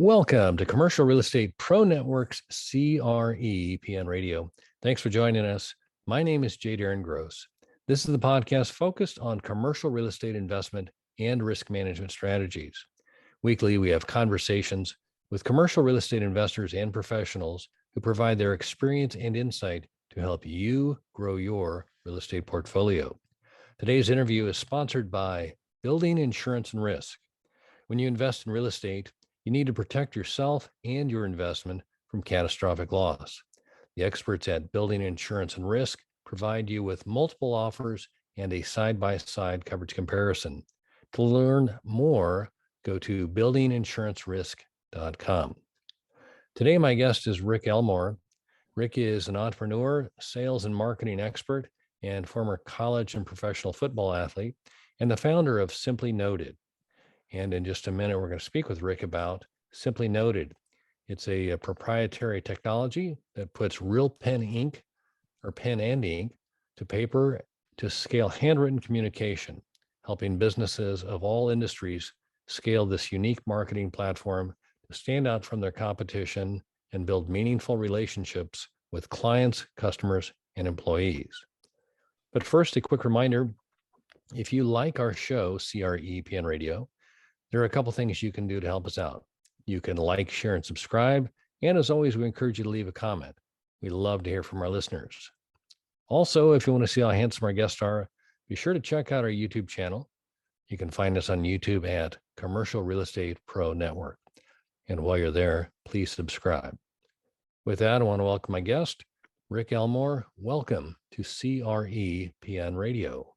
Welcome to Commercial Real Estate Pro Network's CRE PN Radio. Thanks for joining us. My name is J. Darren Gross. This is the podcast focused on commercial real estate investment and risk management strategies. Weekly, we have conversations with commercial real estate investors and professionals who provide their experience and insight to help you grow your real estate portfolio. Today's interview is sponsored by Building Insurance and Risk. When you invest in real estate, you need to protect yourself and your investment from catastrophic loss. The experts at Building Insurance and Risk provide you with multiple offers and a side-by-side coverage comparison. To learn more, go to buildinginsuranceRisk.com. Today, my guest is Rick Elmore. Rick is an entrepreneur, sales and marketing expert, and former college and professional football athlete, and the founder of Simply Noted. And in just a minute, we're going to speak with Rick about Simply Noted. It's a proprietary technology that puts real pen ink or pen and ink to paper to scale handwritten communication, helping businesses of all industries scale this unique marketing platform to stand out from their competition and build meaningful relationships with clients, customers, and employees. But first, a quick reminder, if you like our show, CRE PN Radio, there are a couple things you can do to help us out. You can like, share, and subscribe. And as always, we encourage you to leave a comment. We love to hear from our listeners. Also, if you want to see how handsome our guests are, be sure to check out our YouTube channel. You can find us on YouTube at Commercial Real Estate Pro Network. And while you're there, please subscribe. With that, I want to welcome my guest, Rick Elmore. Welcome to CRE PN Radio.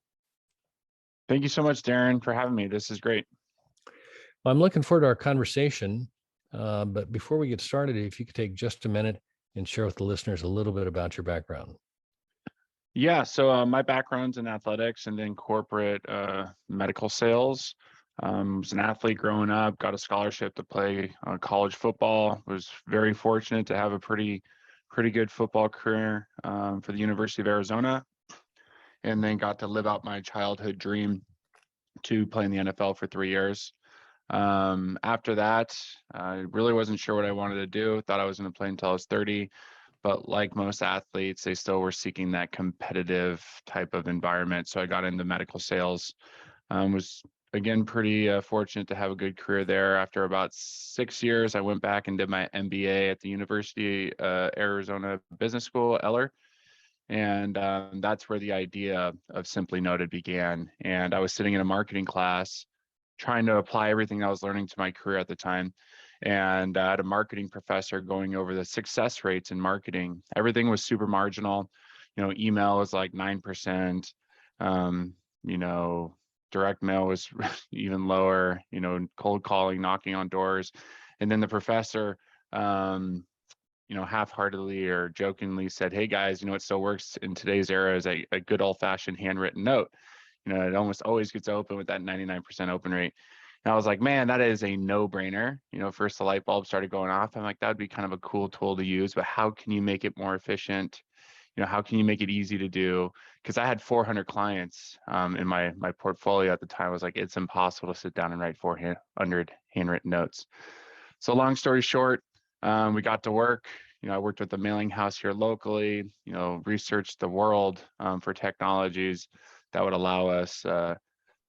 Thank you so much, Darren, for having me. This is great. I'm looking forward to our conversation. But before we get started, if you could take just a minute and share with the listeners a little bit about your background. Yeah, so my background's in athletics and then corporate medical sales. Was an athlete growing up, got a scholarship to play college football. Was very fortunate to have a pretty good football career for the University of Arizona, and then got to live out my childhood dream to play in the NFL for 3 years. After that, I really wasn't sure what I wanted to do. Thought I was going to play until I was 30, but like most athletes, they still were seeking that competitive type of environment. So I got into medical sales. Was again pretty fortunate to have a good career there. After about 6 years, I went back and did my MBA at the University Arizona Business School, Eller. And that's where the idea of Simply Noted began. And I was sitting in a marketing class trying to apply everything I was learning to my career at the time. And I had a marketing professor going over the success rates in marketing. Everything was super marginal. Email was like 9%. Direct mail was even lower, cold calling, knocking on doors. And then the professor, half-heartedly or jokingly said, "Hey guys, what still works in today's era is a good old-fashioned handwritten note. It almost always gets open with that 99% open rate." And I was like, man, that is a no-brainer. First the light bulb started going off. I'm like, that'd be kind of a cool tool to use, but how can you make it more efficient? How can you make it easy to do? Because I had 400 clients in my portfolio at the time. I was like, it's impossible to sit down and write 400 handwritten notes. So long story short, we got to work. I worked with the mailing house here locally, researched the world for technologies that would allow us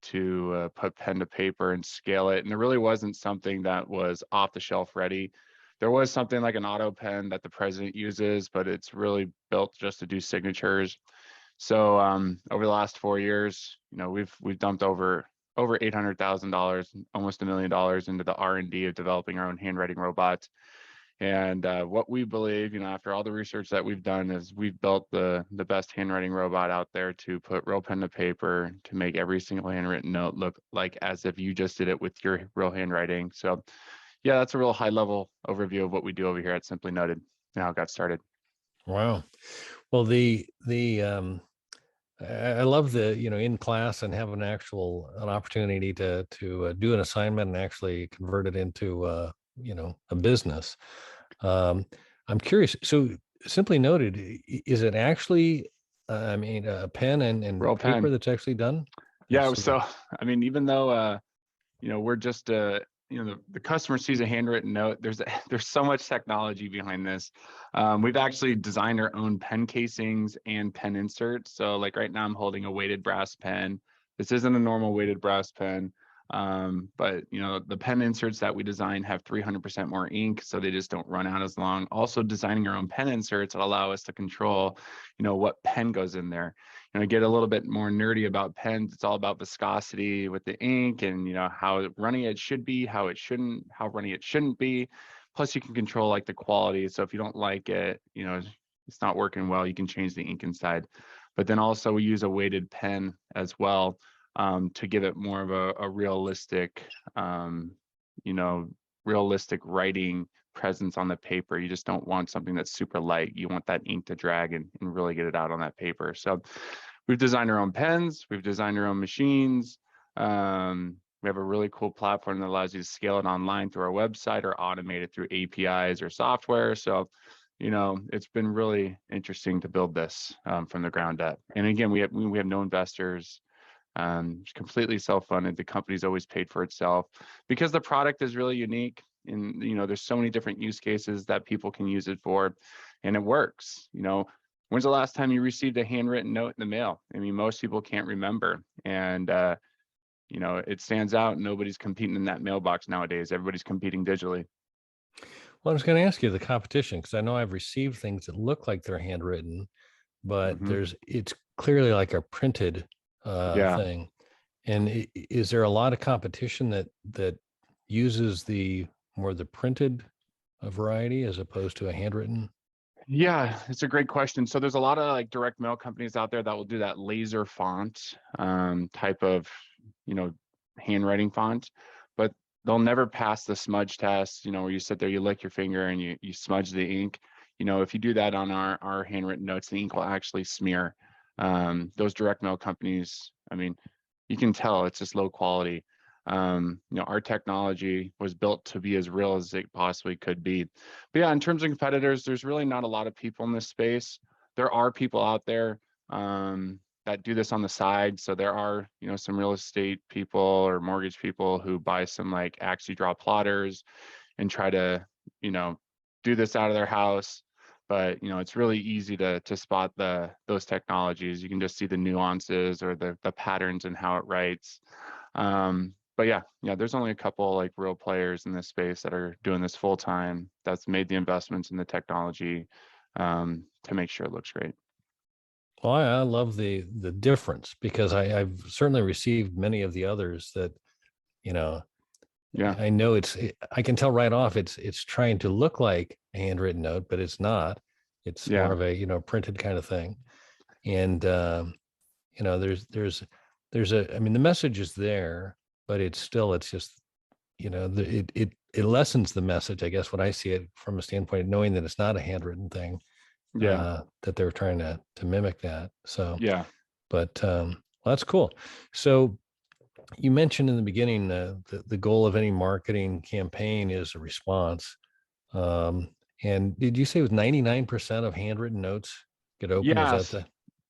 to put pen to paper and scale it. And there really wasn't something that was off the shelf ready. There was something like an auto pen that the president uses, but it's really built just to do signatures. So over the last 4 years, we've dumped over $800,000, almost $1 million into the R&D of developing our own handwriting robot. And what we believe, after all the research that we've done, is we've built the best handwriting robot out there to put real pen to paper, to make every single handwritten note look like as if you just did it with your real handwriting. So yeah, that's a real high level overview of what we do over here at Simply Noted and how it got started. Wow. Well, I love the, in class and have an opportunity to do an assignment and actually convert it into, a business. I'm curious. So Simply Noted, is it actually, a pen and Real paper pen. that's actually done? Yeah. So, even though, we're just the customer sees a handwritten note, there's so much technology behind this. We've actually designed our own pen casings and pen inserts. So like right now I'm holding a weighted brass pen. This isn't a normal weighted brass pen. But the pen inserts that we design have 300% more ink, so they just don't run out as long. Also designing our own pen inserts will allow us to control, what pen goes in there. Get a little bit more nerdy about pens. It's all about viscosity with the ink and, how runny it should be, how runny it shouldn't be. Plus you can control like the quality. So if you don't like it, it's not working well, you can change the ink inside. But then also we use a weighted pen as well, to give it more of a realistic, realistic writing presence on the paper. You just don't want something that's super light. You want that ink to drag and really get it out on that paper. So we've designed our own pens, we've designed our own machines. We have a really cool platform that allows you to scale it online through our website or automate it through APIs or software. So, it's been really interesting to build this from the ground up. And again, we have no investors. Completely self-funded. The company's always paid for itself because the product is really unique. And there's so many different use cases that people can use it for, and it works. When's the last time you received a handwritten note in the mail? I mean, most people can't remember, and it stands out. Nobody's competing in that mailbox nowadays. Everybody's competing digitally. Well, I was going to ask you the competition, because I know I've received things that look like they're handwritten, but Hmm. it's clearly like a printed Yeah. thing. And is there a lot of competition that uses the printed variety as opposed to a handwritten? Yeah, it's a great question. So there's a lot of like direct mail companies out there that will do that laser font type of, you know, handwriting font, but they'll never pass the smudge test, where you sit there, you lick your finger and you smudge the ink. If you do that on our handwritten notes, the ink will actually smear. Those direct mail companies, I mean, you can tell it's just low quality. Our technology was built to be as real as it possibly could be. But yeah, in terms of competitors, there's really not a lot of people in this space. There are people out there that do this on the side. So there are, some real estate people or mortgage people who buy some like actually draw plotters and try to, you know, do this out of their house. But it's really easy to spot those technologies. You can just see the nuances or the patterns and how it writes. But yeah, there's only a couple like real players in this space that are doing this full time. That's made the investments in the technology to make sure it looks great. Well, I love the difference, because I've certainly received many of the others that, you know, Yeah, I know I can tell right off it's trying to look like a handwritten note, but it's not. It's more yeah, of a, printed kind of thing. And there's I mean, the message is there, but it's just, it lessens the message, I guess, when I see it from a standpoint of knowing that it's not a handwritten thing, yeah, that they're trying to mimic that. So, yeah. but well, that's cool. So you mentioned in the beginning, the goal of any marketing campaign is a response. Um, and did you say it was 99% of handwritten notes get open? Is that Yes. the?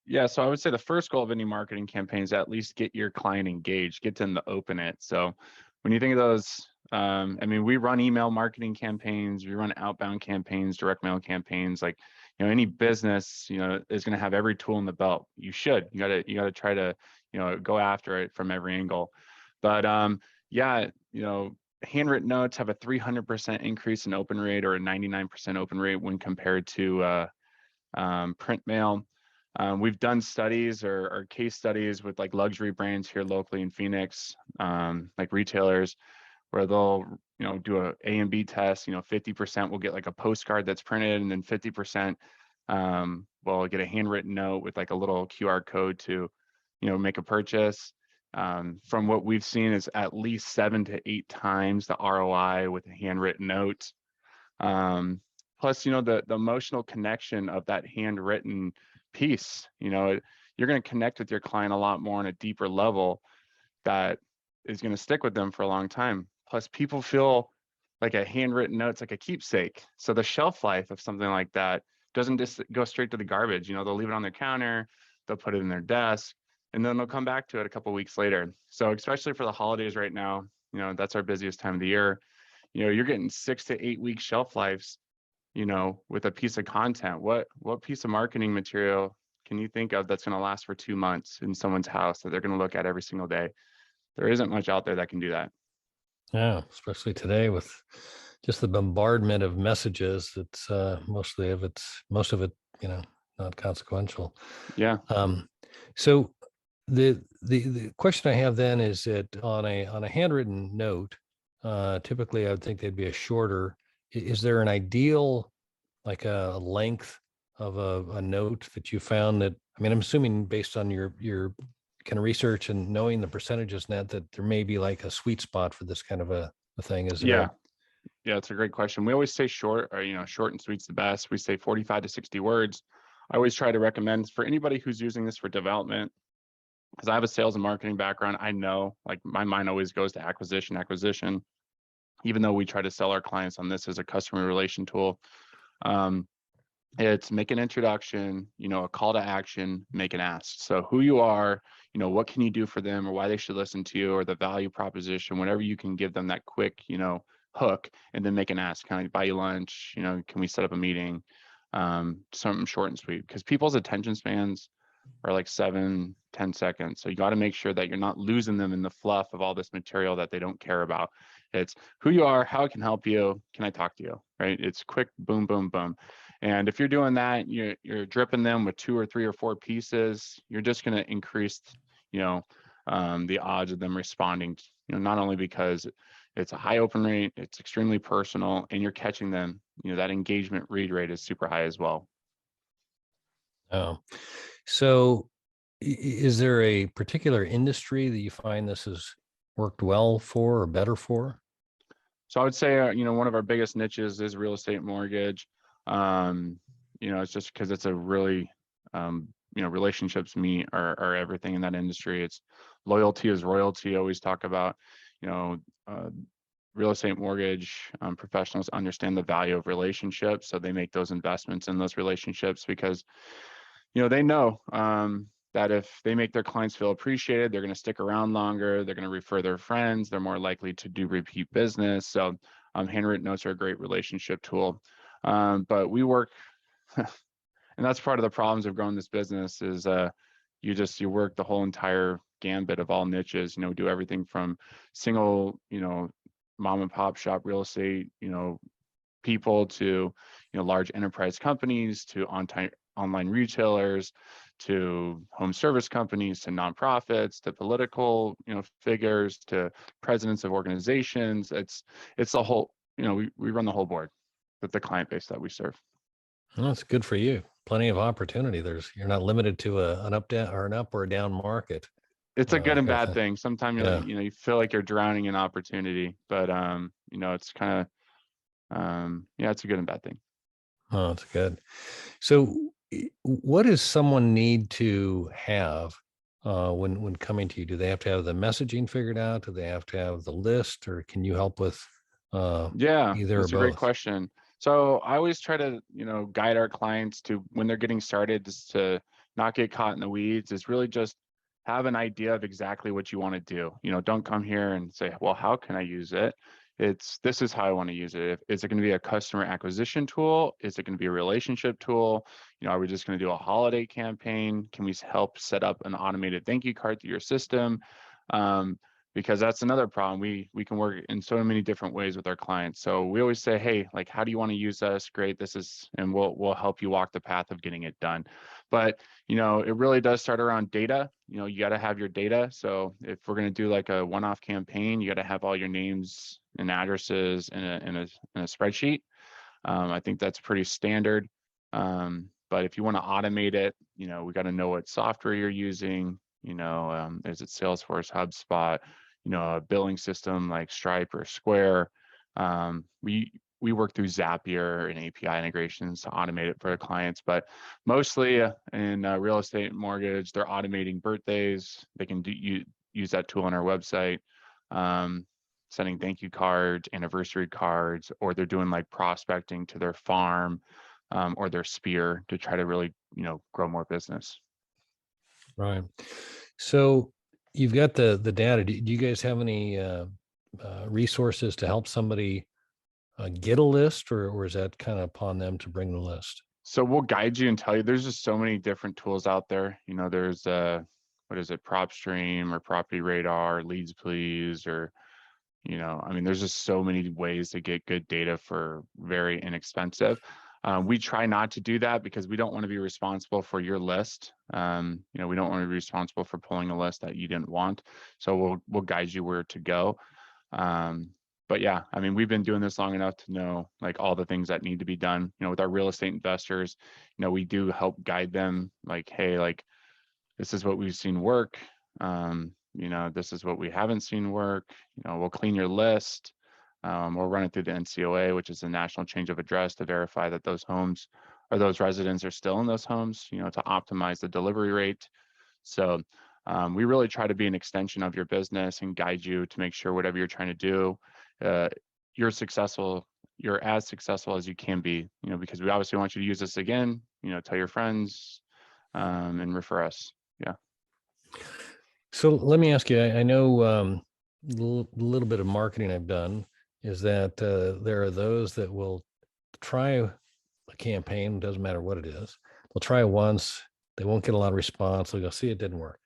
Yeah, so I would say the first goal of any marketing campaign is at least get your client engaged, get them to open it. So when you think of those, I mean, we run email marketing campaigns, we run outbound campaigns, direct mail campaigns. Like, any business, is going to have every tool in the belt. You gotta try to, go after it from every angle. But yeah, handwritten notes have a 300% increase in open rate or a 99% open rate when compared to print mail. We've done studies or case studies with like luxury brands here locally in Phoenix, like retailers, where they'll do a and B test. 50% will get like a postcard that's printed, and then 50% will get a handwritten note with like a little QR code to make a purchase. From what we've seen is at least 7 to 8 times the ROI with a handwritten note. Plus, the emotional connection of that handwritten piece, you're going to connect with your client a lot more on a deeper level that is going to stick with them for a long time. Plus, people feel like a handwritten note's like a keepsake. So the shelf life of something like that doesn't just go straight to the garbage. They'll leave it on their counter, they'll put it in their desk, and then they'll come back to it a couple of weeks later. So especially for the holidays right now, That's our busiest time of the year. You're getting 6 to 8 week shelf lives, with a piece of content. What piece of marketing material can you think of that's going to last for 2 months in someone's house that they're going to look at every single day? There isn't much out there that can do that. Yeah, especially today with just the bombardment of messages. It's most of it, not consequential. Yeah. Um, so the question I have then is that on a handwritten note, typically I would think they'd be a shorter. Is there an ideal, like a length of a note that you found that, I mean, I'm assuming based on your kind of research and knowing the percentages in that there may be like a sweet spot for this kind of a thing. Is there Yeah. Yeah, it's a great question. We always say short, or short and sweet's the best. We say 45 to 60 words. I always try to recommend for anybody who's using this for development, because I have a sales and marketing background. I know, like, my mind always goes to acquisition, even though we try to sell our clients on this as a customer relation tool. It's make an introduction, a call to action, make an ask. So who you are, what can you do for them, or why they should listen to you, or the value proposition, whatever you can give them that quick, hook, and then make an ask, kind of like buy you lunch, can we set up a meeting? Something short and sweet, because people's attention spans are like 7-10 seconds. So you got to make sure that you're not losing them in the fluff of all this material that they don't care about. It's who you are, how I can help you, can I talk to you, right? It's quick, boom, boom, boom. And if you're doing that, you're dripping them with 2 or 3 or 4 pieces, you're just going to increase, the odds of them responding, not only because it's a high open rate, it's extremely personal, and you're catching them, that engagement read rate is super high as well. Oh, so is there a particular industry that you find this has worked well for or better for? So I would say, one of our biggest niches is real estate mortgage. It's just because it's a really, relationships are everything in that industry. It's loyalty is royalty. I always talk about, uh, real estate mortgage professionals understand the value of relationships. So they make those investments in those relationships because, they know that if they make their clients feel appreciated, they're going to stick around longer. They're going to refer their friends. They're more likely to do repeat business. So handwritten notes are a great relationship tool. But we work, and that's part of the problems of growing this business is you work the whole entire gambit of all niches, do everything from single, mom and pop shop real estate, people to, large enterprise companies, to online retailers, to home service companies, to nonprofits, to political, figures, to presidents of organizations. It's the whole, we run the whole board with the client base that we serve. Well, that's good for you. Plenty of opportunity. You're not limited to an up or a down market. It's a good and Kind of bad thing. thing. Sometimes Yeah. you feel like you're drowning in opportunity, but it's kind of yeah, it's a good and bad thing. Oh, that's good. So, what does someone need to have when coming to you? Do they have to have the messaging figured out? Do they have to have the list, or can you help with uh, Yeah, either or that's a great both? question. So I always try to, guide our clients to when they're getting started, just to not get caught in the weeds, is really just have an idea of exactly what you want to do. Don't come here and say, well, how can I use it? This is how I want to use it. Is it going to be a customer acquisition tool? Is it going to be a relationship tool? Are we just going to do a holiday campaign? Can we help set up an automated thank you card through your system? Because that's another problem. We can work in so many different ways with our clients. So we always say, hey, like, how do you want to use us? Great, this is, and we'll help you walk the path of getting it done. But it really does start around data. You got to have your data. So if we're going to do like a one-off campaign, you got to have all your names and addresses in a spreadsheet. I think that's pretty standard. But if you want to automate it, we got to know what software you're using. Is it Salesforce, HubSpot, a billing system like Stripe or Square. We work through Zapier and API integrations to automate it for our clients, but mostly in real estate and mortgage, they're automating birthdays. They can use that tool on our website, sending thank you cards, anniversary cards, or they're doing like prospecting to their farm or their sphere to try to really, grow more business. Right. So you've got the data. Do you guys have any resources to help somebody get a list, or is that kind of upon them to bring the list? So we'll guide you and tell you there's just so many different tools out there. There's what is it, PropStream or Property Radar, Leads Please, or I mean, there's just so many ways to get good data for very inexpensive. We try not to do that because we don't want to be responsible for your list. We don't want to be responsible for pulling a list that you didn't want. So we'll guide you where to go. But yeah, I mean, we've been doing this long enough to know like all the things that need to be done. With our real estate investors, we do help guide them like, hey, like this is what we've seen work. This is what we haven't seen work. We'll clean your list. We'll run it through the NCOA, which is the National Change of Address, to verify that those homes or those residents are still in those homes, to optimize the delivery rate. So we really try to be an extension of your business and guide you to make sure whatever you're trying to do, you're successful. You're as successful as you can be, because we obviously want you to use this again, tell your friends and refer us. Yeah. So let me ask you, I know little bit of marketing I've done is that there are those that will try a campaign, doesn't matter what it is. They'll try it once, they won't get a lot of response. They'll go, see, it didn't work.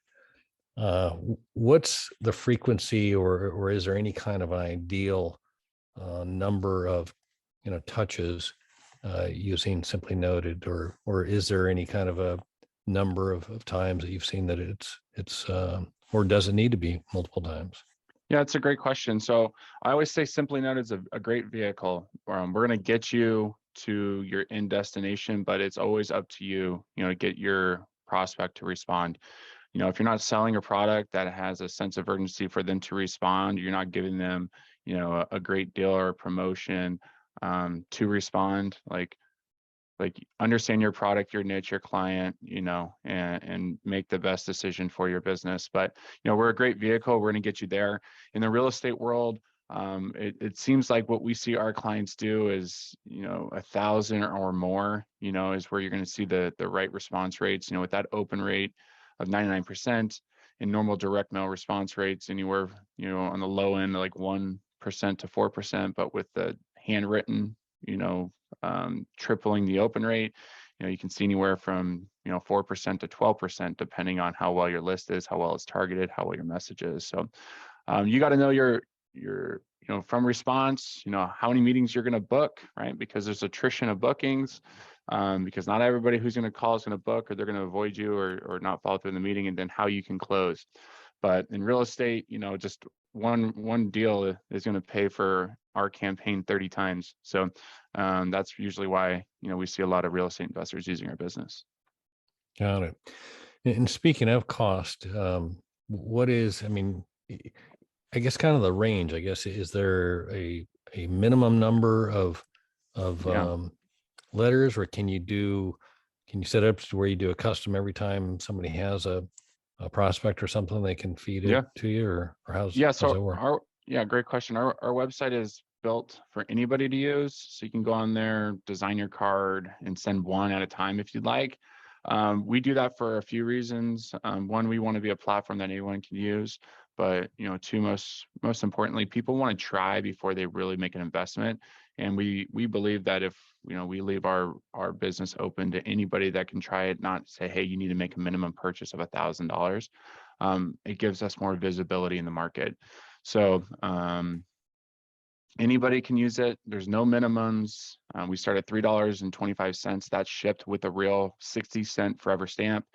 What's the frequency, or is there any kind of an ideal number of touches using Simply Noted, or is there any kind of a number of times that you've seen that it's or does it need to be multiple times? Yeah, it's a great question. So I always say Simply Noted is a great vehicle. We're going to get you to your end destination, but it's always up to you, to get your prospect to respond. If you're not selling a product that has a sense of urgency for them to respond, you're not giving them, a great deal or a promotion to respond. Like understand your product, your niche, your client, and make the best decision for your business. But, we're a great vehicle. We're going to get you there. In the real estate world, it seems like what we see our clients do is, 1,000 or more, is where you're going to see the right response rates, with that open rate of 99% and normal direct mail response rates anywhere, on the low end, like 1% to 4%, but with the handwritten, tripling the open rate, you can see anywhere from 4% to 12%, depending on how well your list is, how well it's targeted, how well your message is. So you got to know your from response, how many meetings you're going to book, right? Because there's attrition of bookings, because not everybody who's going to call is going to book, or they're going to avoid you or not follow through in the meeting, and then how you can close. But in real estate, just one deal is going to pay for our campaign 30 times. So that's usually why, we see a lot of real estate investors using our business. Got it. And speaking of cost, what is, I mean, I guess kind of the range, I guess, is there a minimum number of Yeah. letters, or can you set up to where you do a custom every time somebody has a prospect or something, they can feed it Yeah. to you, or how's Yeah. how's So that work? great question. Our website is built for anybody to use. So you can go on there, design your card, and send one at a time if you'd like. We do that for a few reasons. One, we want to be a platform that anyone can use. But two, most importantly, people want to try before they really make an investment. And we believe that if we leave our business open to anybody that can try it, not say, hey, you need to make a minimum purchase of $1,000. It gives us more visibility in the market. So anybody can use it. There's no minimums. We start at $3.25. That's shipped with a real 60-cent forever stamp,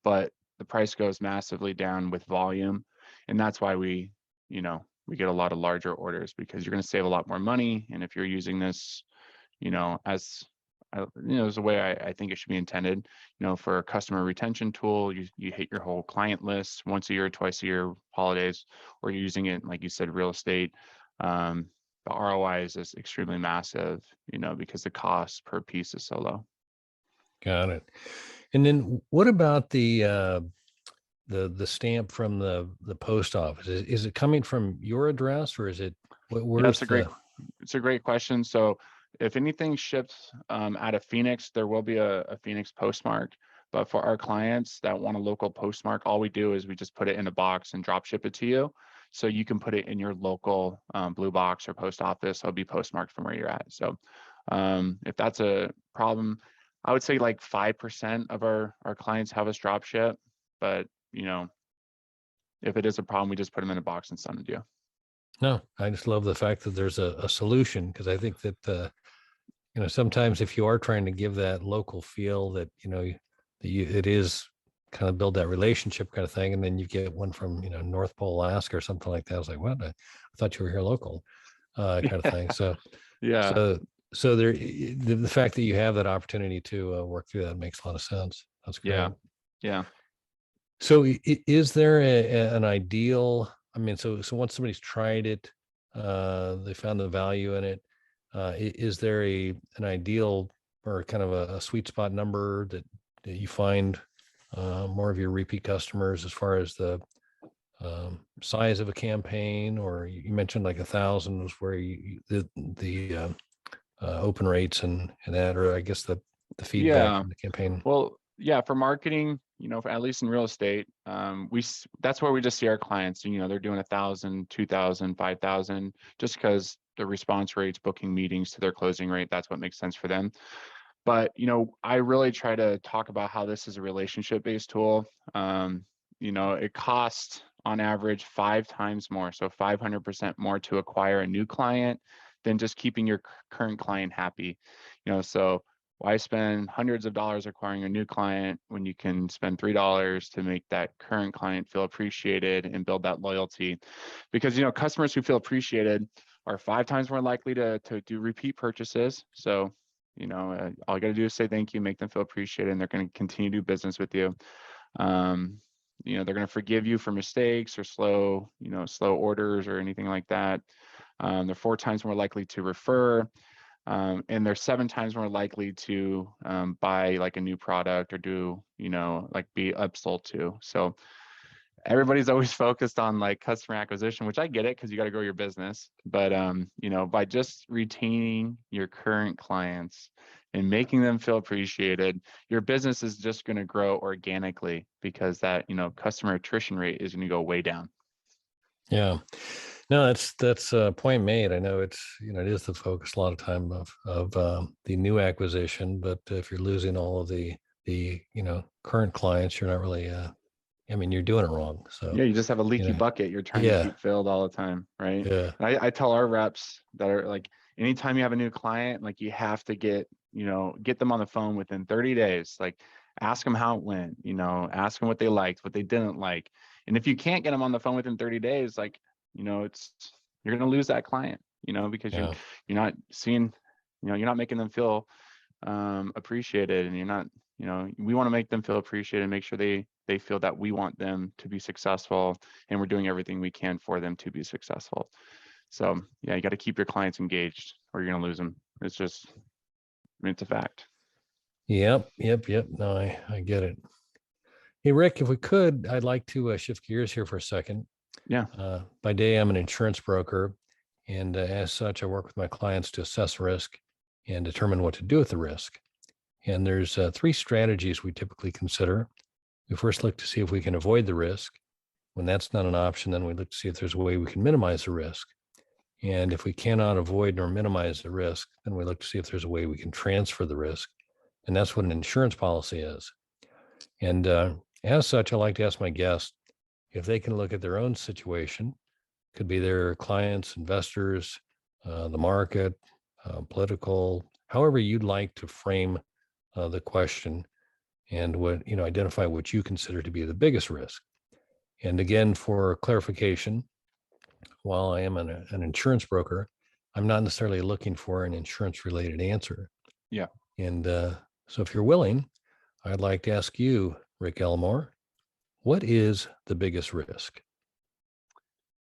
but the price goes massively down with volume. And that's why we get a lot of larger orders, because you're going to save a lot more money. And if you're using this, as is the way I think it should be intended, for a customer retention tool, you hit your whole client list once a year, twice a year, holidays, or you're using it, like you said, real estate. The ROI is just extremely massive, because the cost per piece is so low. Got it. And then what about the stamp from the post office? Is it coming from your address, or is it Yeah, where's the? it's a great question. So if anything ships out of Phoenix, there will be a Phoenix postmark. But for our clients that want a local postmark, all we do is we just put it in a box and drop ship it to you. so you can put it in your local blue box or post office. It'll be postmarked from where you're at. So if that's a problem, I would say like 5% of our clients have us drop ship, but if it is a problem, we just put them in a box and send them to you. No, I just love the fact that there's a solution, because I think that sometimes if you are trying to give that local feel that it is kind of build that relationship kind of thing, and then you get one from North Pole, Alaska or something like that. I was like, what? I thought you were here local, kind of thing. So Yeah. so there, the fact that you have that opportunity to work through that makes a lot of sense. That's great. Yeah. Yeah. So is there an ideal? I mean, so once somebody's tried it, they found the value in it. Is there an ideal or kind of a sweet spot number that you find more of your repeat customers, as far as the size of a campaign? Or you mentioned like 1,000 was where the open rates and that, or I guess the feedback Yeah. from the campaign. Well, yeah, for marketing, at least in real estate, that's where we just see our clients, they're doing 1,000, 2,000, 5,000, just because the response rates, booking meetings to their closing rate, that's what makes sense for them. But, I really try to talk about how this is a relationship-based tool. It costs on average 5 times more, so 500% more to acquire a new client than just keeping your current client happy. So why spend hundreds of dollars acquiring a new client when you can spend $3 to make that current client feel appreciated and build that loyalty? Because customers who feel appreciated are 5 times more likely to do repeat purchases. So all you got to do is say thank you, make them feel appreciated, and they're going to continue to do business with you. They're going to forgive you for mistakes or slow orders or anything like that. They're 4 times more likely to refer. And they're 7 times more likely to buy like a new product or do, like be upsold to. So everybody's always focused on like customer acquisition, which I get it, because you got to grow your business. But by just retaining your current clients and making them feel appreciated, your business is just going to grow organically, because that customer attrition rate is going to go way down. Yeah, no, that's a point made. I know it is the focus a lot of time of the new acquisition, but if you're losing all of the current clients, you're not really I mean, you're doing it wrong. So Yeah, you just have a leaky bucket you're trying to yeah, keep filled all the time, right? yeah, And I tell our reps that are like, anytime you have a new client, like you have to get them on the phone within 30 days. Like ask them how it went, ask them what they liked, what they didn't like. And if you can't get them on the phone within 30 days, like, it's you're gonna lose that client, because yeah, you're not seeing, you're not making them feel appreciated, and you're not, we want to make them feel appreciated and make sure they feel that we want them to be successful, and we're doing everything we can for them to be successful. So yeah, you got to keep your clients engaged or you're going to lose them. It's just, it's a fact. yep. No, I get it. Hey, Rick, if we could, I'd like to shift gears here for a second. Yeah. By day, I'm an insurance broker, and as such, I work with my clients to assess risk and determine what to do with the risk. And there's 3 strategies we typically consider. We first look to see if we can avoid the risk. When that's not an option, then we look to see if there's a way we can minimize the risk. And if we cannot avoid nor minimize the risk, then we look to see if there's a way we can transfer the risk. And that's what an insurance policy is. And as such, I like to ask my guests if they can look at their own situation. Could be their clients, investors, the market, political, however you'd like to frame the question, and identify what you consider to be the biggest risk. And again, for clarification, while I am an insurance broker, I'm not necessarily looking for an insurance related answer. Yeah. And so if you're willing, I'd like to ask you, Rick Elmore, what is the biggest risk?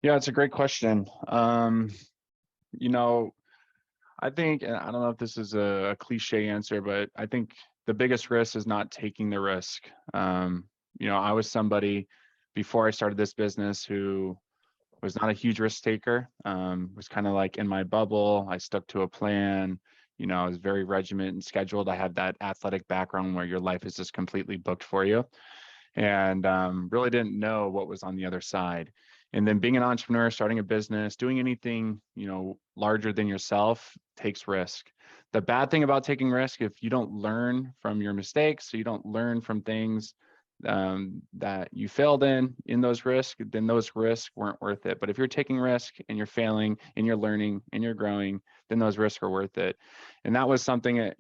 Yeah, it's a great question. I think, and I don't know if this is a cliche answer, but I think the biggest risk is not taking the risk. I was somebody before I started this business who was not a huge risk taker, was kind of like in my bubble. I stuck to a plan. I was very regimented and scheduled. I had that athletic background where your life is just completely booked for you, and really didn't know what was on the other side. And then being an entrepreneur, starting a business, doing anything, larger than yourself takes risk. The bad thing about taking risk, if you don't learn from your mistakes, so you don't learn from things that you failed in those risks, then those risks weren't worth it. But if you're taking risk and you're failing and you're learning and you're growing, then those risks are worth it. And that was something that,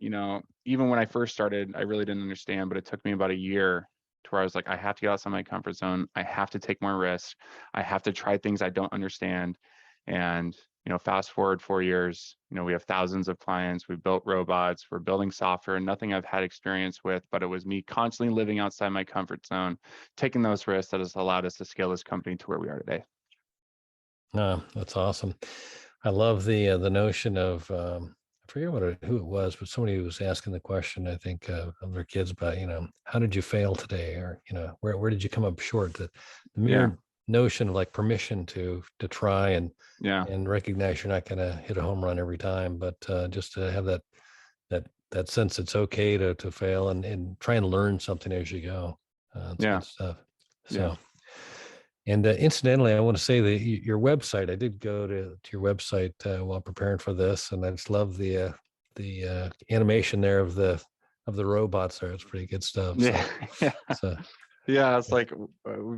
even when I first started, I really didn't understand, but it took me about a year to where I was like, I have to get outside my comfort zone. I have to take more risks. I have to try things I don't understand. And, fast forward 4 years, we have thousands of clients. We've built robots. We're building software, nothing I've had experience with, but it was me constantly living outside my comfort zone, taking those risks that has allowed us to scale this company to where we are today. That's awesome. I love the notion of I forget who it was, but somebody was asking the question, I think, of their kids about, how did you fail today, or where did you come up short? The Yeah. mere notion of like permission to try and Yeah. recognize you're not going to hit a home run every time, but just to have that sense it's okay to fail and try and learn something as you go. That's Yeah. good stuff. Yeah. So. And incidentally, I want to say that your website. I did go to your website while preparing for this, and I just love the animation there of the robots. There, it's pretty good stuff. Yeah. So, so Yeah, it's like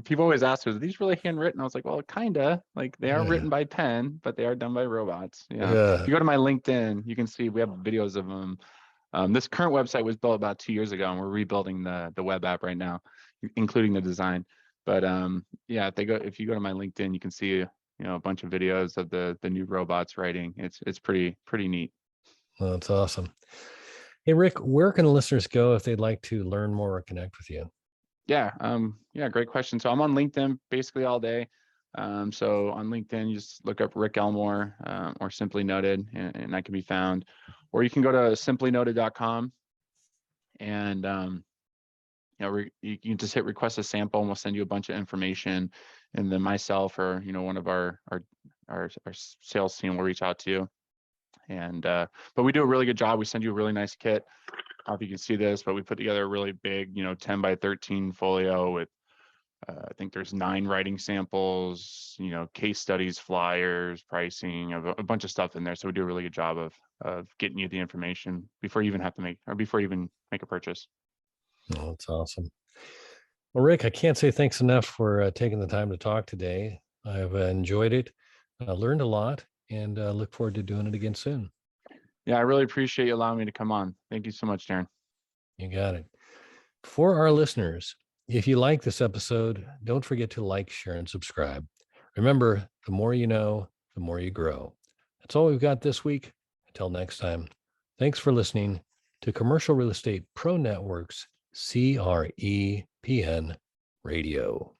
people always ask, "Are these really handwritten?" I was like, "Well, kinda. Like they are yeah, written by pen, but they are done by robots." Yeah. If yeah. you go to my LinkedIn, you can see we have videos of them. This current website was built about 2 years ago, and we're rebuilding the web app right now, including the design. But yeah, if you go to my LinkedIn, you can see a bunch of videos of the new robots writing. It's pretty neat. Well, that's awesome. Hey, Rick, where can listeners go if they'd like to learn more or connect with you? Yeah, great question. So I'm on LinkedIn basically all day. So on LinkedIn, you just look up Rick Elmore or Simply Noted, and I can be found. Or you can go to simplynoted.com and you can just hit request a sample, and we'll send you a bunch of information. And then myself or one of our sales team will reach out to you. And but we do a really good job. We send you a really nice kit. I don't know if you can see this, but we put together a really big, 10 by 13 folio with I think there's 9 writing samples, case studies, flyers, pricing, a bunch of stuff in there. So we do a really good job of getting you the information before you even make a purchase. Oh, that's awesome. Well, Rick, I can't say thanks enough for taking the time to talk today. I've enjoyed it, learned a lot, and look forward to doing it again soon. Yeah, I really appreciate you allowing me to come on. Thank you so much, Darren. You got it. For our listeners, if you like this episode, don't forget to like, share, and subscribe. Remember, the more you know, the more you grow. That's all we've got this week. Until next time, thanks for listening to Commercial Real Estate Pro Network's CREPN Radio.